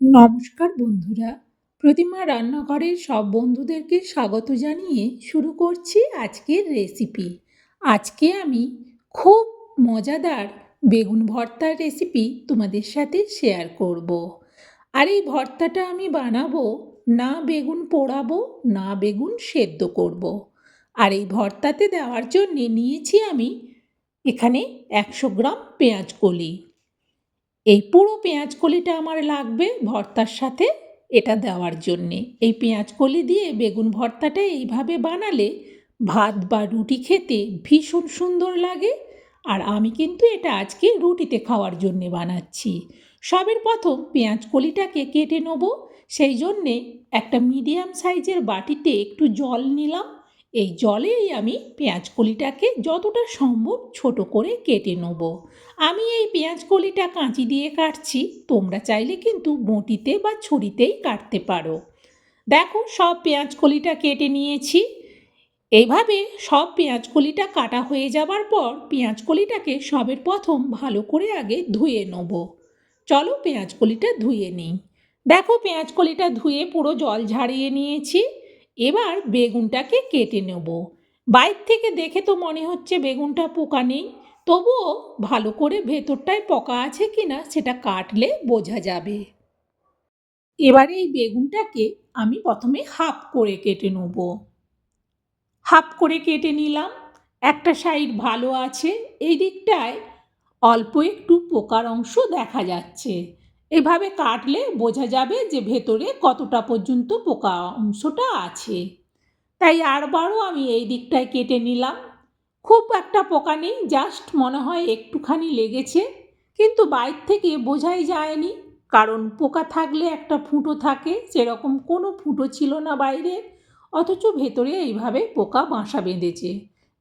নমস্কার বন্ধুরা, প্রতিমা রান্নাঘরের সব বন্ধুদেরকে স্বাগত জানিয়ে শুরু করছি আজকের রেসিপি। আজকে আমি খুব মজাদার বেগুন ভর্তার রেসিপি তোমাদের সাথে শেয়ার করব। আর এই ভর্তাটা আমি বানাবো না বেগুন পোড়াবো না বেগুন সেদ্ধ করব। আর এই ভর্তাতে দেওয়ার জন্যে নিয়েছি আমি এখানে 100 গ্রাম পেঁয়াজ কলি। এই পুরো পেঁয়াজ কলিটা আমার লাগবে ভর্তার সাথে এটা দেওয়ার জন্যে। এই পেঁয়াজ কলি দিয়ে বেগুন ভর্তাটা এইভাবে বানালে ভাত বা রুটি খেতে ভীষণ সুন্দর লাগে। আর আমি কিন্তু এটা আজকে রুটিতে খাওয়ার জন্যে বানাচ্ছি। সবের প্রথম পেঁয়াজ কলিটাকে কেটে নেব। সেই জন্যে একটা মিডিয়াম সাইজের বাটিতে একটু জল নিলাম। এই জলেই আমি পেঁয়াজ কলিটাকে যতটা সম্ভব ছোট করে কেটে নেব। আমি এই পেঁয়াজ কলিটা কাঁচি দিয়ে কাটছি, তোমরা চাইলে কিন্তু বঁটিতে বা ছুরিতেই কাটতে পারো। দেখো সব পেঁয়াজ কলিটা কেটে নিয়েছি। এইভাবে সব পেঁয়াজ কলিটা কাটা হয়ে যাবার পর পেঁয়াজ কলিটাকে সবের প্রথম ভালো করে আগে ধুয়ে নেব। চলো পেঁয়াজ কলিটা ধুয়ে নিই। দেখো পেঁয়াজ কলিটা ধুয়ে পুরো জল ঝাড়িয়ে নিয়েছি। এবার বেগুনটাকে কেটে নেব। বাইর থেকে দেখে তো মনে হচ্ছে বেগুনটা পোকা নেই, তবুও ভালো করে ভেতরটায় পোকা আছে কিনা সেটা কাটলে বোঝা যাবে। এবারে এই বেগুনটাকে আমি প্রথমে হাফ করে কেটে নেব। হাফ করে কেটে নিলাম। একটা সাইড ভালো আছে, এই দিকটায় অল্প একটু পোকার অংশ দেখা যাচ্ছে। এভাবে কাটলে বোঝা যাবে যে ভেতরে কতটা পর্যন্ত পোকা অংশটা আছে। তাই আরবারও আমি এই দিকটায় কেটে নিলাম। খুব একটা পোকা নেই, জাস্ট মনে হয় একটুখানি লেগেছে, কিন্তু বাইর থেকে বোঝাই যায়নি, কারণ পোকা থাকলে একটা ফুটো থাকে, সেরকম কোনো ফুটো ছিল না বাইরে, অথচ ভেতরে এইভাবে পোকা বাসা বেঁধেছে।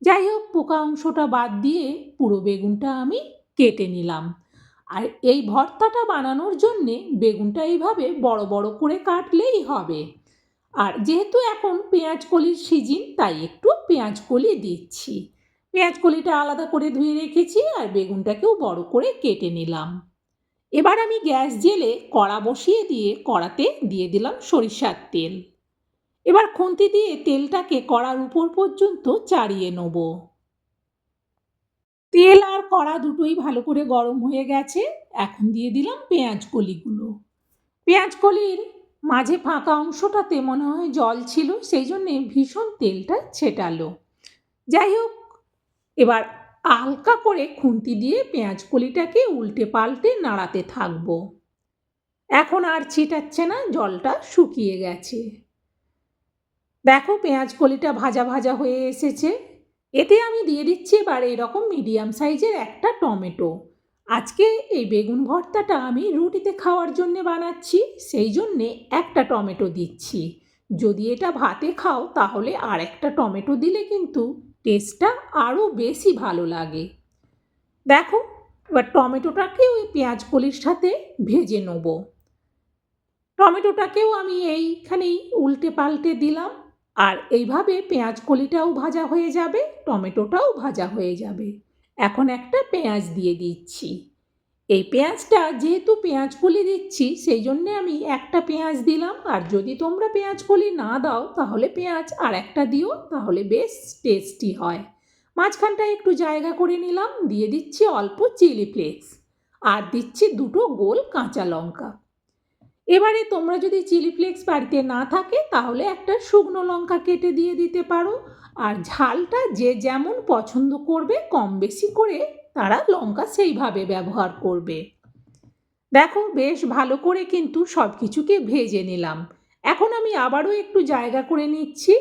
যাই হোক, পোকা অংশটা বাদ দিয়ে পুরো বেগুনটা আমি কেটে নিলাম। আর এই ভর্তাটা বানানোর জন্যে বেগুনটা এইভাবে বড় বড় করে কাটলেই হবে। আর যেহেতু এখন পেঁয়াজ কলির সিজন, তাই একটু পেঁয়াজ কলি দিচ্ছি। পেঁয়াজ কলিটা আলাদা করে ধুয়ে রেখেছি আর বেগুনটাকেও বড় করে কেটে নিলাম। এবার আমি গ্যাস জেলে কড়া বসিয়ে দিয়ে কড়াতে দিয়ে দিলাম সরিষার তেল। এবার খুন্তি দিয়ে তেলটাকে কড়ার উপর পর্যন্ত চাড়িয়ে নেব। তেল আর কড়া দুটোই ভালো করে গরম হয়ে গেছে। এখন দিয়ে দিলাম পেঁয়াজ কলিগুলো। পেঁয়াজ কলির মাঝে ফাঁকা অংশটাতে মনে হয় জল ছিল, সেই জন্যে ভীষণ তেলটা ছেটালো। যাই হোক, এবার হালকা করে খুন্তি দিয়ে পেঁয়াজ কলিটাকে উল্টে পাল্টে নাড়াতে থাকবো। এখন আর ছিটাচ্ছে না, জলটা শুকিয়ে গেছে। দেখো পেঁয়াজ কলিটা ভাজা ভাজা হয়ে এসেছে। এতে আমি দিয়ে দিচ্ছি এবার এরকম মিডিয়াম সাইজের একটা টমেটো। আজকে এই বেগুন ভর্তাটা আমি রুটিতে খাওয়ার জন্যে বানাচ্ছি, সেই জন্যে একটা টমেটো দিচ্ছি। যদি এটা ভাতে খাও তাহলে আর একটা টমেটো দিলে কিন্তু টেস্টটা আরও বেশি ভালো লাগে। দেখো এবার টমেটোটাকে ওই পেঁয়াজ কলির সাথে ভেজে নেব। টমেটোটাকেও আমি এইখানেই উল্টে পাল্টে দিলাম। আর এইভাবে পেঁয়াজ কলিটাও ভাজা হয়ে যাবে, টমেটোটাও ভাজা হয়ে যাবে। এখন একটা পেঁয়াজ দিয়ে দিচ্ছি। এই পেঁয়াজটা যেহেতু পেঁয়াজ কলি দিচ্ছি, সেই জন্যে আমি একটা পেঁয়াজ দিলাম। আর যদি তোমরা পেঁয়াজ কলি না দাও তাহলে পেঁয়াজ আর একটা দিও, তাহলে বেশ টেস্টি হয়। মাঝখানটা একটু জায়গা করে নিলাম, দিয়ে দিচ্ছি অল্প চিলি ফ্লেক্স আর দিচ্ছি দুটো গোল কাঁচা লঙ্কা। এবারে তোমরা যদি চিলি ফ্লেক্স বাড়িতে না থাকে তাহলে একটা শুকনো লঙ্কা কেটে দিয়ে দিতে পারো। আর ঝালটা যে যেমন পছন্দ করবে কম বেশি করে তারা লঙ্কা সেইভাবে ব্যবহার করবে। দেখো বেশ ভালো করে কিন্তু সব কিছুকে ভেজে নিলাম। এখন আমি আবারও একটু জায়গা করে নিচ্ছি।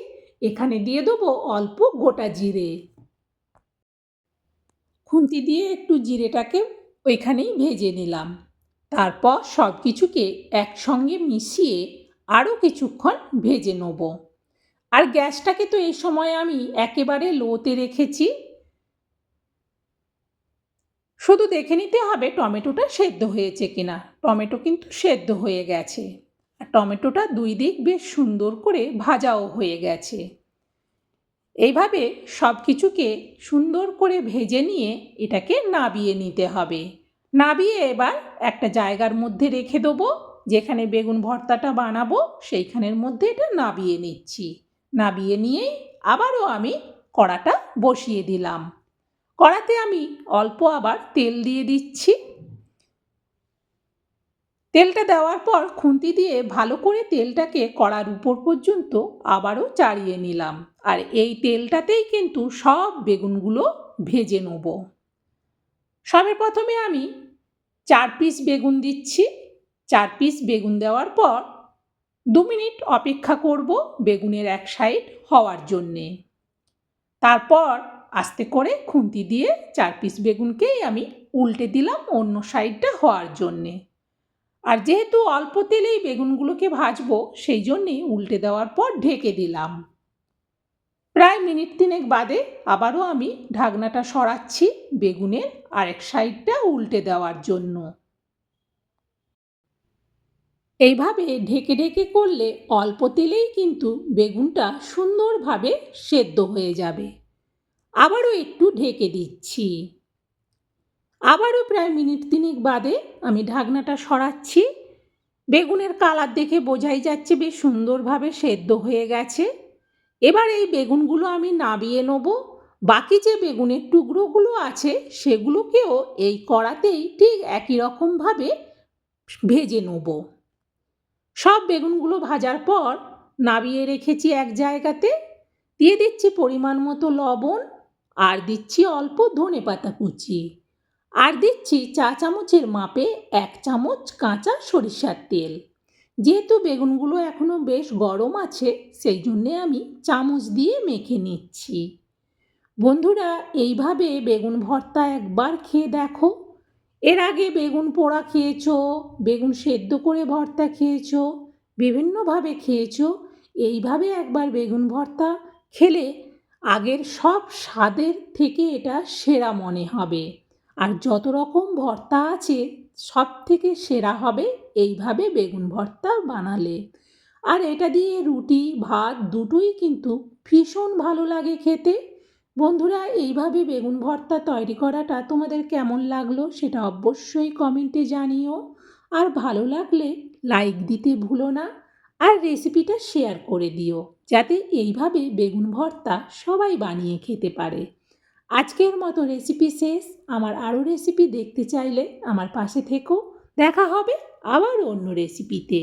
এখানে দিয়ে দেবো অল্প গোটা জিরে। খুন্তি দিয়ে একটু জিরেটাকে ওইখানেই ভেজে নিলাম। তারপর সব কিছুকে একসঙ্গে মিশিয়ে আরও কিছুক্ষণ ভেজে নেব। আর গ্যাসটাকে তো এই সময় আমি একেবারে লোতে রেখেছি। শুধু দেখে নিতে হবে টমেটোটা সেদ্ধ হয়েছে কিনা। টমেটো কিন্তু সেদ্ধ হয়ে গেছে, আর টমেটোটা দুই দিক বেশ সুন্দর করে ভাজাও হয়ে গেছে। এইভাবে সব কিছুকে সুন্দর করে ভেজে নিয়ে এটাকে নাবিয়ে নিতে হবে। নাবিয়ে এবার একটা জায়গার মধ্যে রেখে দেবো, যেখানে বেগুন ভর্তাটা বানাবো সেইখানের মধ্যে এটা নাবিয়ে নিচ্ছি। নাবিয়ে নিয়েই আবারও আমি কড়াটা বসিয়ে দিলাম। কড়াতে আমি অল্প আবার তেল দিয়ে দিচ্ছি। তেলটা দেওয়ার পর খুন্তি দিয়ে ভালো করে তেলটাকে কড়ার উপর পর্যন্ত আবারও চাড়িয়ে নিলাম। আর এই তেলটাতেই কিন্তু সব বেগুনগুলো ভেজে নেব। সবে প্রথমে আমি 4 পিস বেগুন দিচ্ছি। 4 পিস বেগুন দেওয়ার পর 2 মিনিট অপেক্ষা করব বেগুনের এক সাইড হওয়ার জন্যে। তারপর আস্তে করে খুন্তি দিয়ে 4 পিস বেগুনকেই আমি উল্টে দিলাম অন্য সাইডটা হওয়ার জন্যে। আর যেহেতু অল্প তেলেই বেগুনগুলোকে ভাজবো সেই জন্যেই উল্টে দেওয়ার পর ঢেকে দিলাম। প্রায় মিনিট 3 বাদে আবারও আমি ঢাকনাটা সরাচ্ছি বেগুনের আরেক সাইডটা উল্টে দেওয়ার জন্য। এইভাবে ঢেকে ঢেকে করলে অল্প তেলেই কিন্তু বেগুনটা সুন্দরভাবে সেদ্ধ হয়ে যাবে। আবারও একটু ঢেকে দিচ্ছি। আবারও প্রায় মিনিট 3 বাদে আমি ঢাকনাটা সরাচ্ছি। বেগুনের কালার দেখে বোঝাই যাচ্ছে বেশ সুন্দরভাবে সেদ্ধ হয়ে গেছে। এবার এই বেগুনগুলো আমি নাবিয়ে নেব। বাকি যে বেগুনের টুকরোগুলো আছে সেগুলোকেও এই কড়াতেই ঠিক একই রকমভাবে ভেজে নেব। সব বেগুনগুলো ভাজার পর নাবিয়ে রেখেছি এক জায়গাতে। দিয়ে দিচ্ছি পরিমাণ মতো লবণ, আর দিচ্ছি অল্প ধনেপাতা কুচি, আর দিচ্ছি চা চামচের মাপে 1 চামচ কাঁচা সরিষার তেল। যেহেতু বেগুনগুলো এখনও বেশ গরম আছে সেই জন্যে আমি চামচ দিয়ে মেখে নিচ্ছি। বন্ধুরা, এইভাবে বেগুন ভর্তা একবার খেয়ে দেখো। এর আগে বেগুন পোড়া খেয়েছো, বেগুন সেদ্ধ করে ভর্তা খেয়েছো, বিভিন্নভাবে খেয়েছো। এইভাবে একবার বেগুন ভর্তা খেলে আগের সব স্বাদের থেকে এটা সেরা মনে হবে। আর যত রকম ভর্তা আছে সব থেকে সেরা হবে এইভাবে বেগুন ভর্তা বানালে। আর এটা দিয়ে রুটি ভাত দুটোই কিন্তু ভীষণ ভালো লাগে খেতে। বন্ধুরা, এইভাবে বেগুন ভর্তা তৈরি করাটা তোমাদের কেমন লাগলো সেটা অবশ্যই কমেন্টে জানিও। আর ভালো লাগলে লাইক দিতে ভুলো না, আর রেসিপিটা শেয়ার করে দিও যাতে এইভাবে বেগুন ভর্তা সবাই বানিয়ে খেতে পারে। আজকের মতো রেসিপি শেষ। আমার আরও রেসিপি দেখতে চাইলে আমার পাশে থেকো। দেখা হবে আবার অন্য রেসিপিতে।